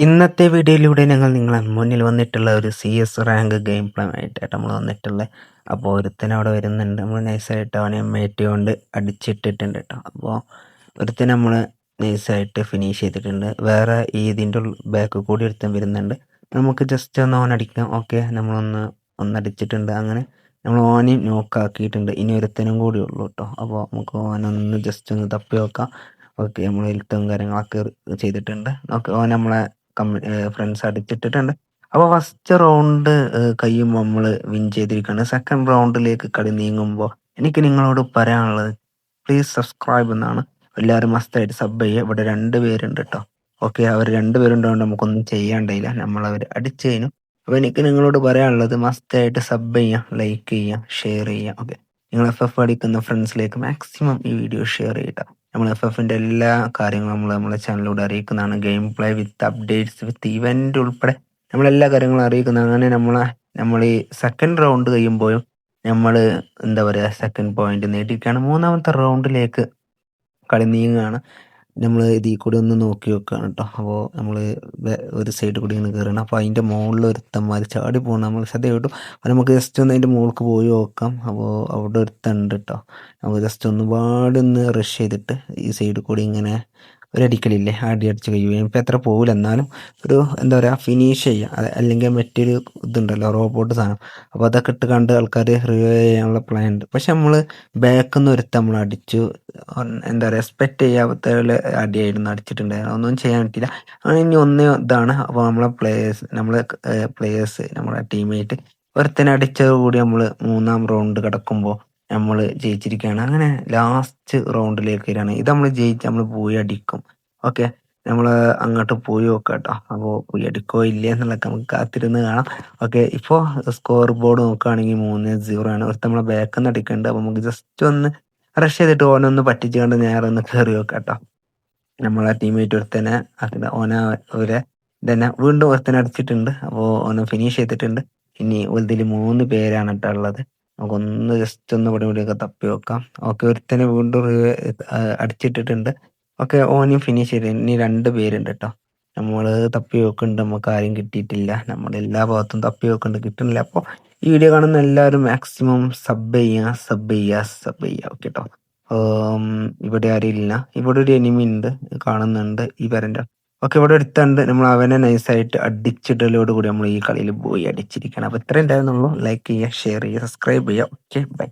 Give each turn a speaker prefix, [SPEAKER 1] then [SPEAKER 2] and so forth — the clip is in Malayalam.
[SPEAKER 1] ഇന്നത്തെ വീഡിയോയിലൂടെ ഞങ്ങൾ നിങ്ങളെ മുന്നിൽ വന്നിട്ടുള്ള ഒരു CS റാങ്ക് ഗെയിം പ്ലേ ആയിട്ടാണ് നമ്മൾ വന്നിട്ടുള്ളത്. അപ്പോൾ ഒരുത്തൻ അവിടെ വരുന്നുണ്ട്. നമ്മൾ നൈസായിട്ട് അവനെ മേറ്റ് കൊണ്ട് അടിച്ചിട്ടിട്ടുണ്ട് കേട്ടോ. അപ്പോൾ ഒരുത്തൻ നമ്മൾ നൈസായിട്ട് ഫിനിഷ് ചെയ്തിട്ടുണ്ട്. വേറെ ഇതിൻ്റെ ബാക്ക് കൂടി ഒരുത്തൻ വരുന്നുണ്ട്. നമുക്ക് ജസ്റ്റ് ഒന്ന് ഓൻ അടിക്കാം. ഓക്കെ, ഒന്നടിച്ചിട്ടുണ്ട്. അങ്ങനെ നമ്മൾ ഓനെയും നോക്കാക്കിയിട്ടുണ്ട്. ഇനി ഒരുത്തനും കൂടി ഉള്ളൂ കേട്ടോ. അപ്പോൾ നമുക്ക് ഓനൊന്ന് ജസ്റ്റ് ഒന്ന് തപ്പി നോക്കാം. ഓക്കെ, നമ്മൾ എഴുത്തും കാര്യങ്ങളൊക്കെ ചെയ്തിട്ടുണ്ട്. ഓക്കെ, ഓൻ നമ്മളെ ഫ്രണ്ട്സ് അടിച്ചിട്ടിട്ടുണ്ട്. അപ്പോൾ ഫസ്റ്റ് റൗണ്ട് കഴിയുമ്പോൾ നമ്മൾ വിൻ ചെയ്തിരിക്കുകയാണ്. സെക്കൻഡ് റൗണ്ടിലേക്ക് കളി നീങ്ങുമ്പോൾ എനിക്ക് നിങ്ങളോട് പറയാനുള്ളത് പ്ലീസ് സബ്സ്ക്രൈബ് എന്നാണ്. എല്ലാവരും മസ്റ്റായിട്ട് സബ് ചെയ്യുക. ഇവിടെ 2 പേരുണ്ട് കേട്ടോ. ഓക്കെ, അവർ 2 പേരുണ്ടാകൊണ്ട് നമുക്കൊന്നും ചെയ്യാണ്ടായില്ല. നമ്മളവർ അടിച്ചു കഴിഞ്ഞു. അപ്പോൾ എനിക്ക് നിങ്ങളോട് പറയാനുള്ളത് മസ്റ്റായിട്ട് സബ് ചെയ്യുക, ലൈക്ക് ചെയ്യുക, ഷെയർ ചെയ്യുക. ഓക്കെ, നിങ്ങൾ FF അടിക്കുന്ന ഫ്രണ്ട്സിലേക്ക് മാക്സിമം ഈ വീഡിയോ ഷെയർ ചെയ്യുക. നമ്മൾ FFൻ്റെ എല്ലാ കാര്യങ്ങളും നമ്മളെ ചാനലിലൂടെ അറിയിക്കുന്നതാണ്. Game play with updates with event ഉൾപ്പെടെ നമ്മളെല്ലാ കാര്യങ്ങളും അറിയിക്കുന്നതാണ്. അങ്ങനെ നമ്മൾ ഈ സെക്കൻഡ് റൗണ്ട് കഴിയുമ്പോഴും നമ്മൾ എന്താ പറയുക, സെക്കൻഡ് പോയിന്റ് നേടിയിരിക്കുകയാണ്. 3ാമത്തെ റൗണ്ടിലേക്ക് കളി നീങ്ങുകയാണ്. നമ്മൾ ഇതിൽ കൂടി ഒന്ന് നോക്കി വെക്കുകയാണ് കേട്ടോ. അപ്പോൾ നമ്മൾ ഒരു സൈഡ് കൂടി ഇങ്ങനെ കയറണം. അപ്പോൾ അതിൻ്റെ മുകളിൽ ഒരുത്തന്മാർ ചാടി പോകണം. നമ്മൾ ശ്രദ്ധ കിട്ടും. അപ്പോൾ നമുക്ക് ജസ്റ്റ് ഒന്ന് അതിൻ്റെ മുകൾക്ക് പോയി നോക്കാം. അപ്പോൾ അവിടെ ഒരുത്തുണ്ട് കേട്ടോ. നമുക്ക് ജസ്റ്റ് ഒന്ന് റഷ് ചെയ്തിട്ട് ഈ സൈഡിൽ കൂടി ഇങ്ങനെ ഒരടിക്കലില്ലേ, അടിച്ച് കഴിയുകയും ഇപ്പം എത്ര പോകില്ല, എന്നാലും ഒരു എന്താ പറയുക, ഫിനിഷ് ചെയ്യുക. അത് അല്ലെങ്കിൽ മറ്റൊരു ഇതുണ്ടല്ലോ, റോബോട്ട് സാധനം. അപ്പോൾ അതൊക്കെ ഇട്ട് കണ്ട് ആൾക്കാർ റിവൈവ് ചെയ്യാനുള്ള പ്ലാൻ ഉണ്ട്. പക്ഷെ നമ്മൾ ബാക്കിൽ നിന്ന് ഒരുത്തം നമ്മൾ അടിച്ചു. എന്താ പറയുക, എക്സ്പെക്റ്റ് ചെയ്യാത്ത അടിയായിരുന്നു അടിച്ചിട്ടുണ്ടായിരുന്നു. ഒന്നും ചെയ്യാൻ പറ്റില്ല. അങ്ങനെ ഇനി ഇതാണ്. അപ്പോൾ പ്ലേയേഴ്സ് നമ്മളെ ടീമേറ്റ് ഒരുത്തനെ അടിച്ചത് കൂടി നമ്മൾ 3ാം റൗണ്ട് കിടക്കുമ്പോൾ നമ്മൾ ജയിച്ചിരിക്കുകയാണ്. അങ്ങനെ ലാസ്റ്റ് റൗണ്ടിലേക്ക് വരികയാണ്. ഇത് നമ്മൾ ജയിച്ച് നമ്മൾ പോയി അടിക്കും. ഓക്കെ, നമ്മൾ അങ്ങോട്ട് പോയി നോക്കാം കേട്ടോ. അപ്പോൾ പോയി അടിക്കോ ഇല്ലേ എന്നുള്ളതൊക്കെ നമുക്ക് കാത്തിരുന്ന് കാണാം. ഓക്കെ, ഇപ്പോൾ സ്കോർ ബോർഡ് നോക്കുകയാണെങ്കിൽ 3-0 ആണ്. ഒരുത്തൻ നമ്മളെ ബാക്കിൽ നിന്ന് അടിക്കുന്നുണ്ട്. അപ്പോൾ നമുക്ക് ജസ്റ്റ് ഒന്ന് റഷ് ചെയ്തിട്ട് ഓനൊന്ന് പറ്റിച്ചുകൊണ്ട് നേരെ ഒന്ന് കയറി വെക്കാം കേട്ടോ. നമ്മളെ ടീമേറ്റ് ഒരുത്തനെ അവരെ തന്നെ വീണ്ടും ഒരുത്തനെ അടിച്ചിട്ടുണ്ട്. അപ്പോൾ ഓനെ ഫിനിഷ് ചെയ്തിട്ടുണ്ട്. ഇനി ഇതിൽ 3 പേരാണ് കേട്ടോ ഉള്ളത്. നമുക്കൊന്ന് ജസ്റ്റ് ഒന്ന് ഇവിടെയൊക്കെ തപ്പി വെക്കാം. ഓക്കെ, ഒരുത്തനെ വീണ്ടും അടിച്ചിട്ടിട്ടുണ്ട്. ഓക്കെ, ഓനെയും ഫിനിഷ് ചെയ്ത് ഇനി 2 പേരുണ്ട് കേട്ടോ. നമ്മൾ തപ്പി വെക്കുന്നുണ്ട്, നമുക്ക് ആരും കിട്ടിയിട്ടില്ല. നമ്മൾ എല്ലാ ഭാഗത്തും തപ്പി വെക്കുന്നുണ്ട്, കിട്ടുന്നില്ല. അപ്പോൾ ഈ വീഡിയോ കാണുന്ന എല്ലാവരും മാക്സിമം സബ് ചെയ്യുക. ഓക്കെ കേട്ടോ. ഇവിടെ ആരില്ല. ഇവിടെ ഒരു എനിമി ഉണ്ട്, കാണുന്നുണ്ട് ഈ വരൻ്റെ. ഓക്കെ, ഇവിടെ എടുത്തുണ്ട്. നമ്മൾ അവനെ നൈസായിട്ട് അടിച്ചിടലോട് കൂടി നമ്മൾ ഈ കളിയിൽ പോയി അടിച്ചിരിക്കണം. അപ്പോൾ ഇത്രയും ഉണ്ടായിരുന്നുള്ളൂ. ലൈക്ക് ചെയ്യുക, ഷെയർ ചെയ്യുക, സബ്സ്ക്രൈബ് ചെയ്യുക. Okay, by.